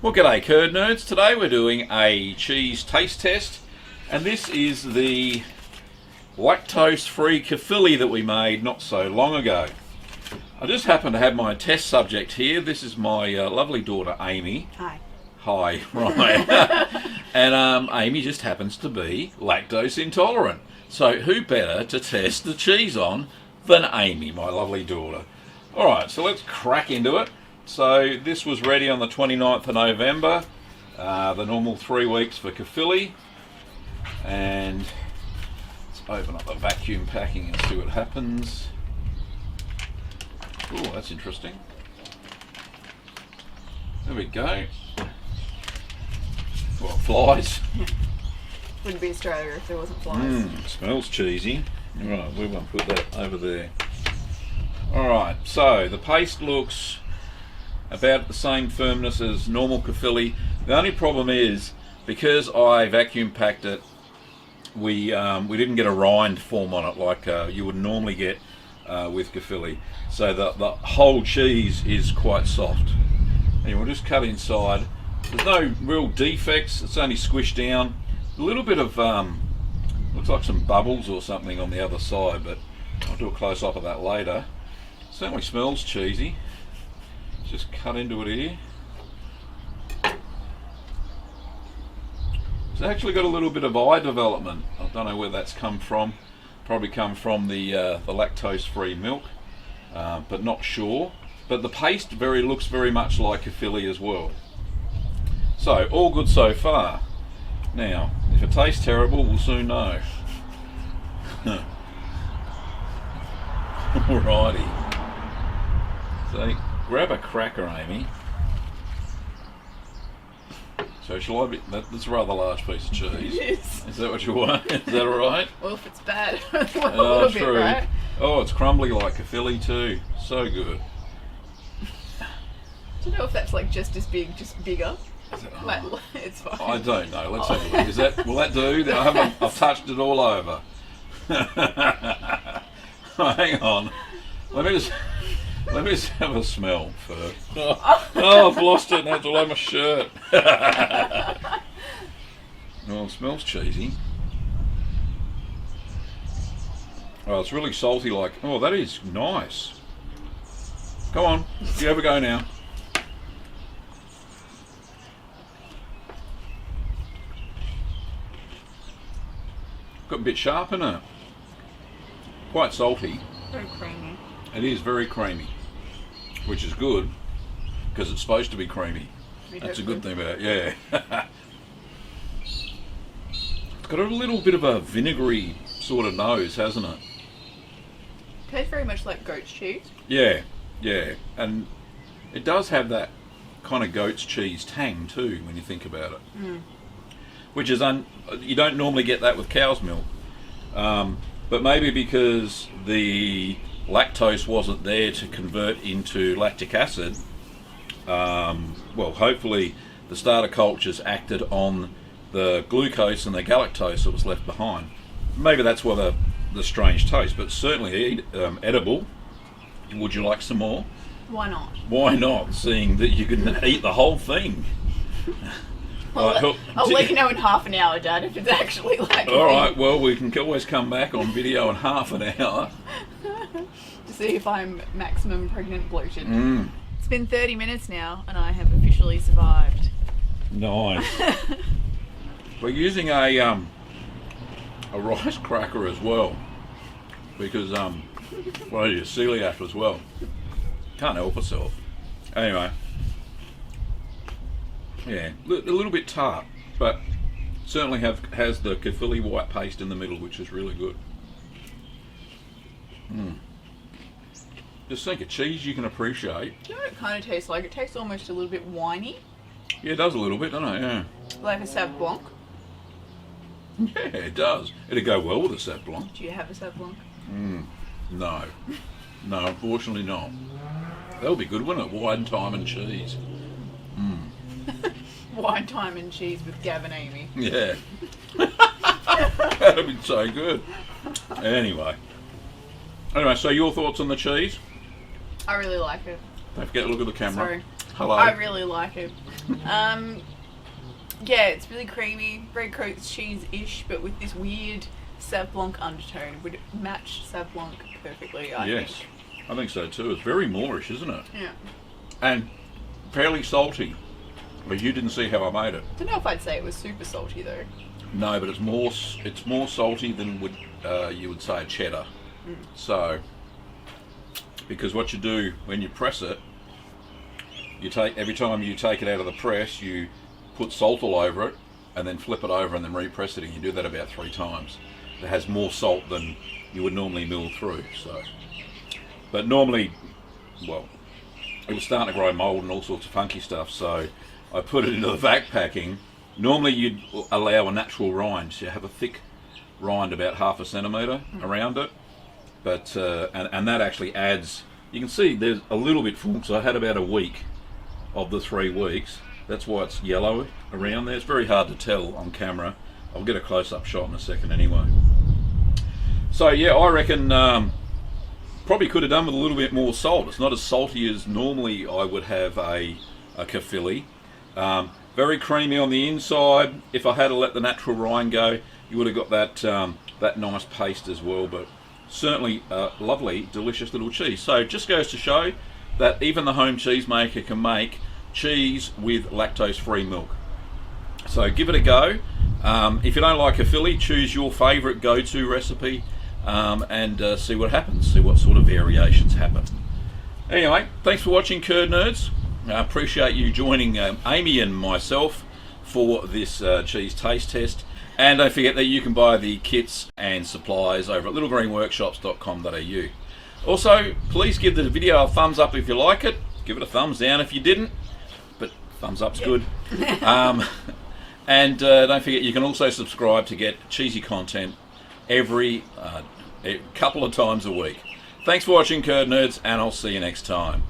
Well, g'day curd nerds. Today we're doing a cheese taste test, and this is the Lactose-Free Caerphilly that we made not so long ago. I just happen to have my test subject here. This is my lovely daughter Amy. Hi. Hi, right. And Amy just happens to be lactose intolerant. So who better to test the cheese on than Amy, my lovely daughter. Alright, so let's crack into it. So this was ready on the 29th of November, the normal 3 weeks for Caerphilly. And let's open up the vacuum packing and see what happens. Oh, that's interesting. There we go. Well, flies. Wouldn't be Australia if there wasn't flies. Smells cheesy. Right, we won't put that over there. Alright, so the paste looks about the same firmness as normal Caerphilly. The only problem is, because I vacuum packed it, we didn't get a rind form on it like you would normally get with Caerphilly. So the whole cheese is quite soft. And we'll just cut inside. There's no real defects, it's only squished down. A little bit of, looks like some bubbles or something on the other side, but I'll do a close up of that later. Certainly smells cheesy. Just cut into it here. It's actually got a little bit of eye development. I don't know where that's come from. Probably come from the lactose-free milk, but not sure. But the paste looks very much like Caerphilly as well. So all good so far. Now, if it tastes terrible, we'll soon know. Alrighty. So grab a cracker, Amy. So shall I be, that's a rather large piece of cheese. Yes. Is that what you want? Is that alright? Well, if it's bad, a little bit, right? Oh, it's crumbly like Caerphilly too. So good. Do you know if that's like just as big, just bigger? Like, it's fine. I don't know. Let's have a look. Will that do? I've touched it all over. Hang on. Let me just have a smell first. Oh, I've lost it. Now it's all over my shirt. Oh, it smells cheesy. Oh, it's really salty. Like, oh, that is nice. Come on, you have a go now. Got a bit sharp in it. Quite salty. Very creamy. It is very creamy, which is good because it's supposed to be creamy. That's a good thing about it, yeah. It's got a little bit of a vinegary sort of nose, hasn't it? Tastes very much like goat's cheese. Yeah, yeah. And it does have that kind of goat's cheese tang too when you think about it. Which is, you don't normally get that with cow's milk. But maybe because the lactose wasn't there to convert into lactic acid, well, hopefully the starter cultures acted on the glucose and the galactose that was left behind. Maybe that's why the strange taste, but certainly edible. Would you like some more? Why not? Why not, seeing that you can eat the whole thing? I'll let you know in half an hour, Dad, if it's actually like. Alright, well, we can always come back on video in half an hour. To see if I'm maximum pregnant bloated. It's been 30 minutes now, and I have officially survived. Nice. We're using a rice cracker as well, because well, you're celiac as well. Can't help herself. Anyway. Yeah, a little bit tart, but certainly has the Caerphilly white paste in the middle, which is really good. Just think of cheese you can appreciate. Do you know what it kind of tastes like? It tastes almost a little bit winey. Yeah, it does a little bit, doesn't it? Yeah. Like a Sauv Blanc. Yeah, it does. It'd go well with a Sauv Blanc. Do you have a Sauv Blanc? No. No, unfortunately not. That would be good, wouldn't it? Wine, thyme and cheese. Wine, thyme and cheese with Gavin Amy. Yeah. That'd be so good. Anyway, so your thoughts on the cheese? I really like it. Don't forget to look at the camera. Sorry. Hello. I really like it. Yeah, it's really creamy, very coated cheese-ish, but with this weird Sauv Blanc undertone. Would match Sauv Blanc perfectly, I Yes, think. I think so too. It's very Moorish, isn't it? Yeah. And fairly salty. But you didn't see how I made it. Don't know if I'd say it was super salty though. No, but it's more salty than you would say a cheddar. So, because what you do when you press it, every time you take it out of the press, you put salt all over it, and then flip it over and then repress it, and you do that about 3 times. It has more salt than you would normally mill through. So, but normally, well, it was starting to grow mould and all sorts of funky stuff. So I put it into the vac packing. Normally you'd allow a natural rind, so you have a thick rind about 1/2 centimetre around it. But and that actually adds. You can see there's a little bit full, so I had about a week of the 3 weeks. That's why it's yellow around there. It's very hard to tell on camera. I'll get a close-up shot in a second anyway. So yeah, I reckon probably could have done with a little bit more salt. It's not as salty as normally I would have a Caerphilly. Very creamy on the inside. If I had let the natural rind go, you would have got that nice paste as well. But certainly lovely, delicious little cheese. So just goes to show that even the home cheesemaker can make cheese with lactose-free milk. So give it a go. If you don't like Caerphilly, choose your favourite go-to recipe and see what happens, see what sort of variations happen. Anyway, thanks for watching, Curd Nerds. I appreciate you joining Amy and myself for this cheese taste test. And don't forget that you can buy the kits and supplies over at littlegreenworkshops.com.au. Also, please give the video a thumbs up if you like it. Give it a thumbs down if you didn't. But thumbs up's good. And don't forget you can also subscribe to get cheesy content every couple of times a week. Thanks for watching, Curd Nerds, and I'll see you next time.